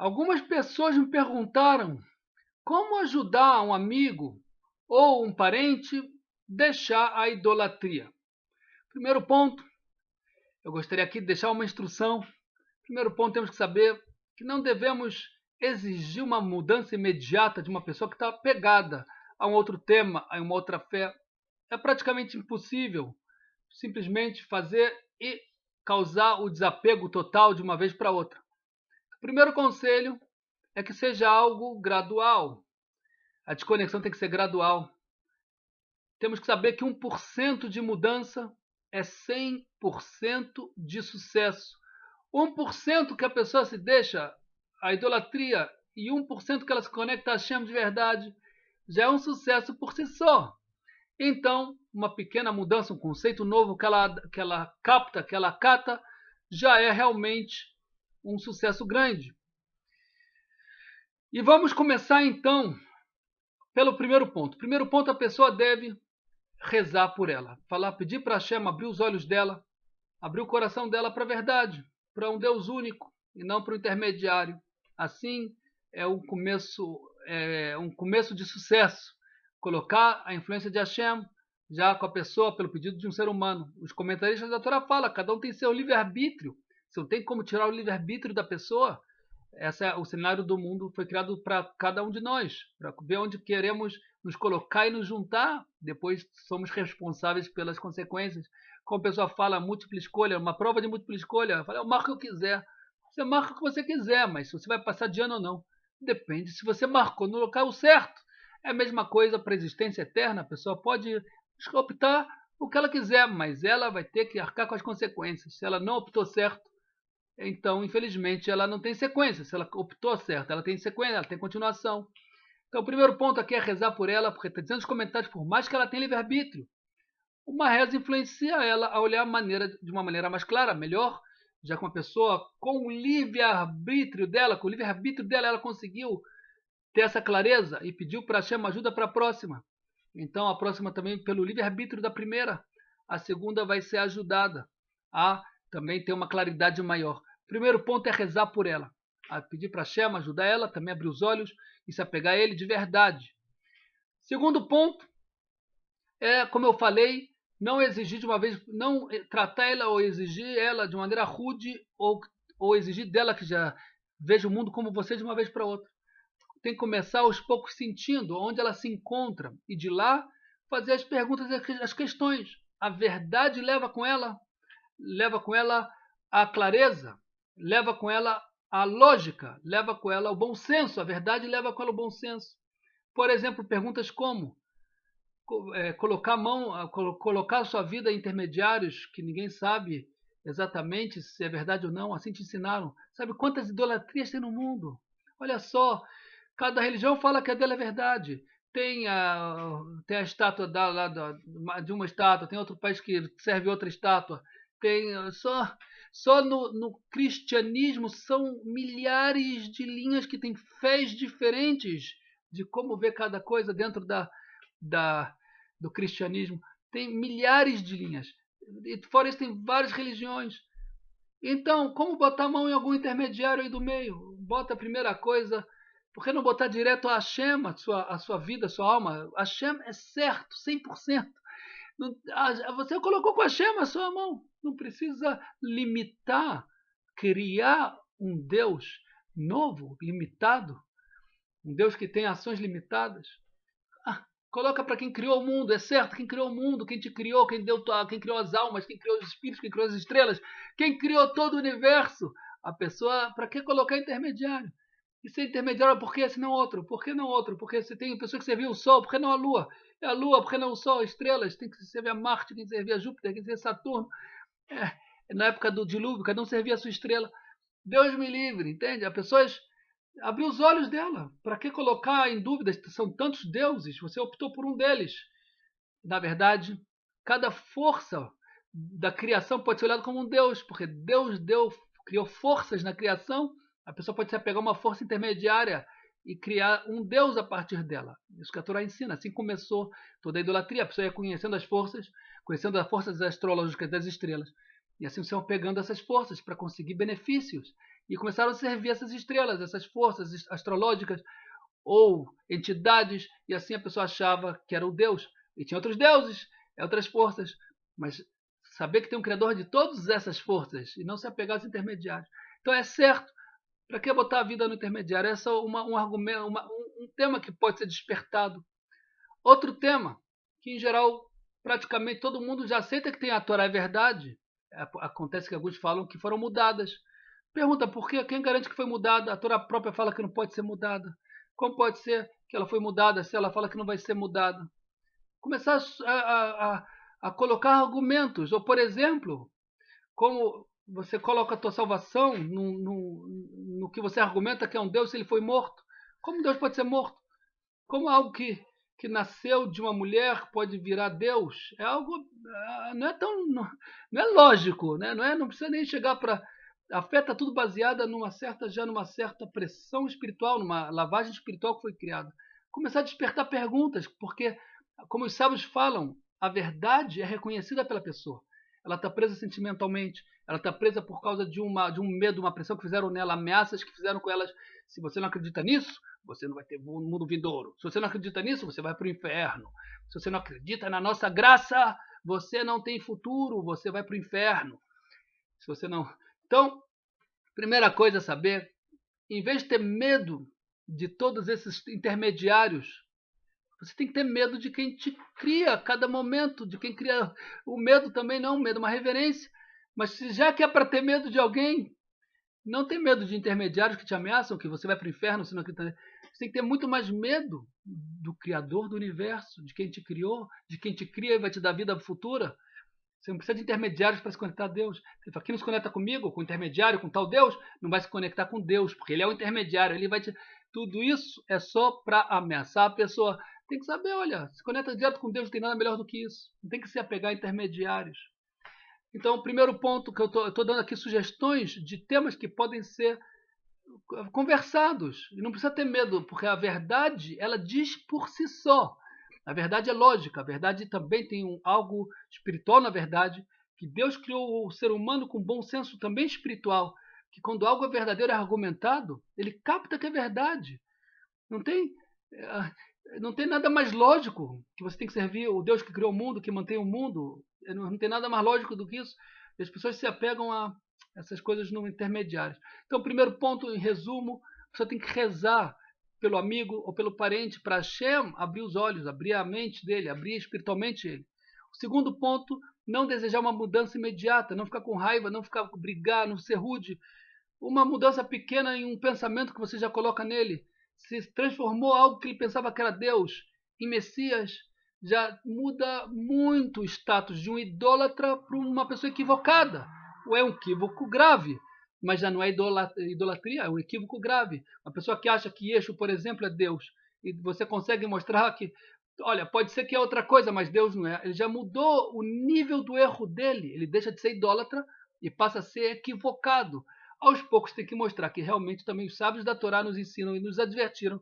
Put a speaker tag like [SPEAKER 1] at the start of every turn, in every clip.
[SPEAKER 1] Algumas pessoas me perguntaram como ajudar um amigo ou um parente deixar a idolatria. Primeiro ponto, eu gostaria aqui de deixar uma instrução. Primeiro ponto, temos que saber que não devemos exigir uma mudança imediata de uma pessoa que está pegada a um outro tema, a uma outra fé. É praticamente impossível simplesmente fazer e causar o desapego total de uma vez para outra. O primeiro conselho é que seja algo gradual. A desconexão tem que ser gradual. Temos que saber que 1% de mudança é 100% de sucesso. 1% que a pessoa se deixa a idolatria e 1% que ela se conecta a Hashem de verdade já é um sucesso por si só. Então, uma pequena mudança, um conceito novo que ela capta, que ela acata, já é realmente um sucesso grande. E vamos começar então pelo primeiro ponto. Primeiro ponto, a pessoa deve rezar por ela. Falar, pedir para Hashem abrir os olhos dela, abrir o coração dela para a verdade, para um Deus único e não para o intermediário. Assim é um começo de sucesso. Colocar a influência de Hashem já com a pessoa pelo pedido de um ser humano. Os comentaristas da Torá falam, cada um tem seu livre-arbítrio. Se não tem como tirar o livre-arbítrio da pessoa, o cenário do mundo foi criado para cada um de nós, para ver onde queremos nos colocar e nos juntar. Depois somos responsáveis pelas consequências. Como a pessoa fala, múltipla escolha, uma prova de múltipla escolha, fala, eu marco o que eu quiser. Você marca o que você quiser, mas se você vai passar de ano ou não, depende se você marcou no local certo. É a mesma coisa para a existência eterna, a pessoa pode optar o que ela quiser, mas ela vai ter que arcar com as consequências. Se ela não optou certo, então, infelizmente, ela não tem sequência. Se ela optou certo, ela tem sequência, ela tem continuação. Então, o primeiro ponto aqui é rezar por ela, porque está dizendo nos comentários, por mais que ela tenha livre-arbítrio, uma reza influencia ela a olhar de uma maneira mais clara, melhor, já que uma pessoa com o livre-arbítrio dela, com o livre-arbítrio dela, ela conseguiu ter essa clareza e pediu para Hashem ajuda para a próxima. Então, a próxima também, pelo livre-arbítrio da primeira, a segunda vai ser ajudada a também ter uma claridade maior. Primeiro ponto é rezar por ela. A pedir para Hashem ajudar ela, também abrir os olhos e se apegar a ele de verdade. Segundo ponto é, como eu falei, não exigir de uma vez, não tratar ela ou exigir ela de maneira rude ou exigir dela que já veja o mundo como você de uma vez para outra. Tem que começar aos poucos sentindo onde ela se encontra e de lá fazer as perguntas e as questões. A verdade leva com ela a clareza, leva com ela a lógica, leva com ela o bom senso. A verdade leva com ela o bom senso. Por exemplo, perguntas como colocar a sua vida em intermediários que ninguém sabe exatamente se é verdade ou não, assim te ensinaram. Sabe quantas idolatrias tem no mundo? Olha só, cada religião fala que a dela é verdade. Tem a estátua de uma estátua, tem outro país que serve outra estátua. Tem só no cristianismo são milhares de linhas que têm fés diferentes de como ver cada coisa dentro da, do cristianismo. Tem milhares de linhas. E fora isso tem várias religiões. Então, como botar a mão em algum intermediário aí do meio? Bota a primeira coisa. Por que não botar direto a Hashem, a sua vida, a sua alma? Hashem é certo, 100%. Não, você colocou com Hashem a sua mão. Não precisa limitar, criar um Deus novo, limitado. Um Deus que tem ações limitadas. Coloca para quem criou o mundo, é certo, quem criou o mundo, quem te criou, quem criou as almas, quem criou os espíritos, quem criou as estrelas, quem criou todo o universo. A pessoa, para que colocar intermediário? E ser intermediário, por que se não outro? Por que não outro? Porque você tem pessoa que servia o Sol, por que não a Lua? É a Lua, por que não o Sol? Estrelas, tem que servir a Marte, tem que servir a Júpiter, tem que servir a Saturno. Na época do dilúvio, cada um servia a sua estrela. Deus me livre, entende? As pessoas abrir os olhos dela. Para que colocar em dúvida? São tantos deuses, você optou por um deles. Na verdade, cada força da criação pode ser olhada como um deus, porque criou forças na criação. A pessoa pode se apegar a uma força intermediária e criar um deus a partir dela. Isso que a Torá ensina. Assim começou toda a idolatria. A pessoa ia conhecendo as forças astrológicas das estrelas. E assim você vai pegando essas forças para conseguir benefícios. e começaram a servir essas estrelas, essas forças astrológicas ou entidades, e assim a pessoa achava que era o Deus. E tinha outros deuses, outras forças, mas saber que tem um criador de todas essas forças e não se apegar aos intermediários. Então é certo. Para que botar a vida no intermediário? Esse é um argumento, um tema que pode ser despertado. Outro tema, que em geral praticamente todo mundo já aceita que tem a Torá é verdade. Acontece que alguns falam que foram mudadas. Pergunta por quê? Quem garante que foi mudada? A Torá própria fala que não pode ser mudada. Como pode ser que ela foi mudada se ela fala que não vai ser mudada? Começar a colocar argumentos. Ou, por exemplo, como você coloca a tua salvação no que você argumenta que é um Deus se ele foi morto. Como Deus pode ser morto? Como algo que nasceu de uma mulher pode virar Deus? É algo não é tão não é lógico, né? Não precisa nem chegar para a fé está tudo baseada numa certa pressão espiritual, numa lavagem espiritual que foi criada. Começar a despertar perguntas, porque como os sábios falam, a verdade é reconhecida pela pessoa. Ela está presa sentimentalmente, ela está presa por causa de um medo, uma pressão que fizeram nela, ameaças que fizeram com elas. Se você não acredita nisso, você não vai ter um mundo vindouro. Se você não acredita nisso, você vai para o inferno. Se você não acredita na nossa graça, você não tem futuro, você vai para o inferno. Se você não. Então, primeira coisa a saber, em vez de ter medo de todos esses intermediários, você tem que ter medo de quem te cria a cada momento, de quem cria. O medo também não é um medo, é uma reverência. Mas se já que é para ter medo de alguém, não tem medo de intermediários que te ameaçam, que você vai para o inferno, senão que você tem que ter muito mais medo do Criador do universo, de quem te criou, de quem te cria e vai te dar vida futura. Você não precisa de intermediários para se conectar a Deus. Você fala, quem não se conecta comigo, com o intermediário, com tal Deus, não vai se conectar com Deus, porque ele é o intermediário, ele vai te. Tudo isso é só para ameaçar a pessoa. Tem que saber, olha, se conecta direto com Deus, não tem nada melhor do que isso. Não tem que se apegar a intermediários. Então, o primeiro ponto que eu estou dando aqui sugestões de temas que podem ser conversados. E não precisa ter medo, porque a verdade, ela diz por si só. A verdade é lógica, a verdade também tem algo espiritual na verdade, que Deus criou o ser humano com bom senso também espiritual, que quando algo é verdadeiro é argumentado, ele capta que é verdade. Não tem, não tem nada mais lógico que você tem que servir o Deus que criou o mundo, que mantém o mundo. Não tem nada mais lógico do que isso. E as pessoas se apegam a essas coisas no intermediário. Então, primeiro ponto, em resumo, você tem que rezar pelo amigo ou pelo parente para Hashem abrir os olhos, abrir a mente dele, abrir espiritualmente ele. O segundo ponto, não desejar uma mudança imediata, não ficar com raiva, não ficar brigar, não ser rude. Uma mudança pequena em um pensamento que você já coloca nele se transformou algo que ele pensava que era Deus em Messias, já muda muito o status de um idólatra para uma pessoa equivocada. Ou é um equívoco grave, mas já não é idolatria, é um equívoco grave. Uma pessoa que acha que Yeshua, por exemplo, é Deus, e você consegue mostrar que, olha, pode ser que é outra coisa, mas Deus não é. Ele já mudou o nível do erro dele. Ele deixa de ser idólatra e passa a ser equivocado. Aos poucos tem que mostrar que realmente também os sábios da Torá nos ensinam e nos advertiram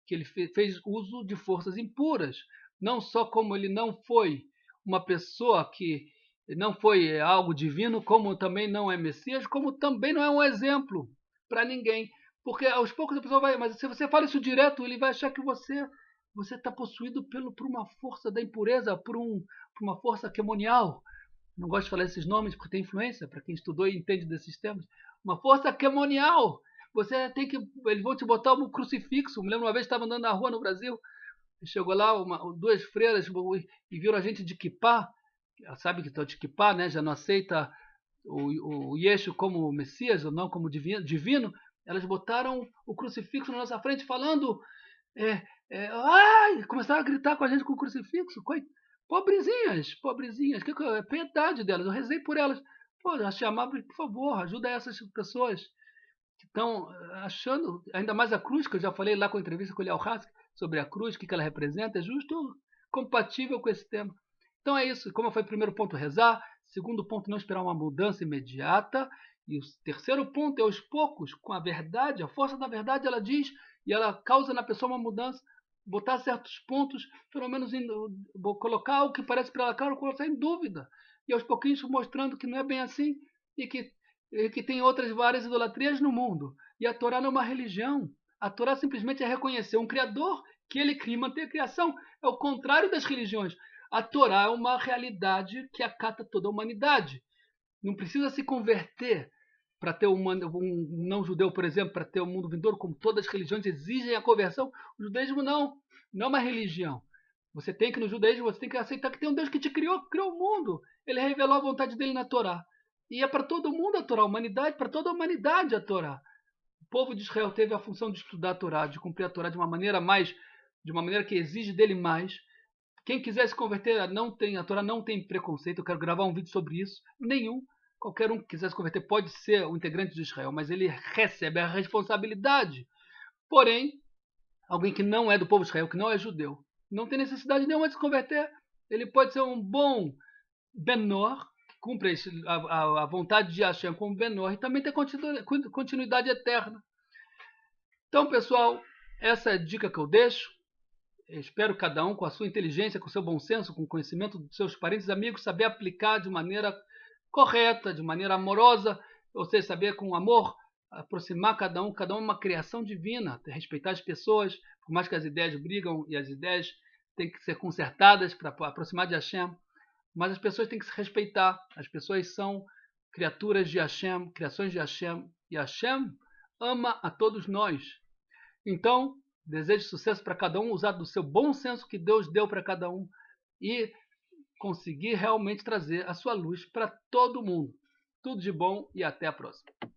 [SPEAKER 1] que ele fez uso de forças impuras. Não só como ele não foi uma pessoa que não foi algo divino, como também não é Messias, como também não é um exemplo para ninguém. Porque aos poucos a pessoa vai, mas se você fala isso direto, ele vai achar que você está possuído por uma força da impureza, por uma força quemonial. Não gosto de falar esses nomes porque tem influência, para quem estudou e entende desses temas. Uma força quemonial. Você tem que. Eles vão te botar um crucifixo. Me lembro uma vez estava andando na rua no Brasil, e chegou lá duas freiras e viram a gente de kippah. Sabe que estão de kippah, né? Já não aceita o Yeshua como Messias, ou não como divino. Elas botaram o crucifixo na nossa frente, falando. Ai! Começaram a gritar com a gente com o crucifixo. Pobrezinhas, pobrezinhas. Que é piedade delas. Eu rezei por elas. Pô, achei amável, por favor, ajuda essas pessoas que estão achando, ainda mais a cruz, que eu já falei lá com a entrevista com o Eliel Hask, sobre a cruz, o que ela representa, é justo compatível com esse tema. Então é isso. Como foi o primeiro ponto, rezar. Segundo ponto, não esperar uma mudança imediata. E o terceiro ponto é aos poucos, com a verdade, a força da verdade, ela diz, e ela causa na pessoa uma mudança, botar certos pontos, pelo menos colocar algo que parece para ela claro, colocar em dúvida. E aos pouquinhos mostrando que não é bem assim, e que e que tem outras várias idolatrias no mundo. E a Torá não é uma religião. A Torá simplesmente é reconhecer um Criador, que ele cria e mantém a criação. É o contrário das religiões. A Torá é uma realidade que acata toda a humanidade. Não precisa se converter para ter um não-judeu, por exemplo, para ter o mundo vindouro, como todas as religiões exigem a conversão. O judaísmo não é uma religião. Você tem que, no judaísmo, você tem que aceitar que tem um Deus que te criou o mundo. Ele revelou a vontade dele na Torá. E é para todo mundo a Torá, para toda a humanidade a Torá. O povo de Israel teve a função de estudar a Torá, de cumprir a Torá de uma maneira que exige dele mais. Quem quiser se converter, a Torá não tem preconceito. Eu quero gravar um vídeo sobre isso. Nenhum. Qualquer um que quiser se converter pode ser um integrante de Israel, mas ele recebe a responsabilidade. Porém, alguém que não é do povo de Israel, que não é judeu, não tem necessidade nenhuma de se converter. Ele pode ser um bom Benor, que cumpre a vontade de Hashem como Benor, e também ter continuidade eterna. Então, pessoal, essa é a dica que eu deixo. Eu espero cada um, com a sua inteligência, com o seu bom senso, com o conhecimento dos seus parentes e amigos, saber aplicar de maneira correta, de maneira amorosa, ou seja, saber com amor aproximar cada um é uma criação divina, respeitar as pessoas, por mais que as ideias brigam e as ideias têm que ser consertadas para aproximar de Hashem, mas as pessoas têm que se respeitar, as pessoas são criaturas de Hashem, criações de Hashem, e Hashem ama a todos nós. Então, desejo sucesso para cada um, usar do seu bom senso que Deus deu para cada um e conseguir realmente trazer a sua luz para todo mundo. Tudo de bom e até a próxima.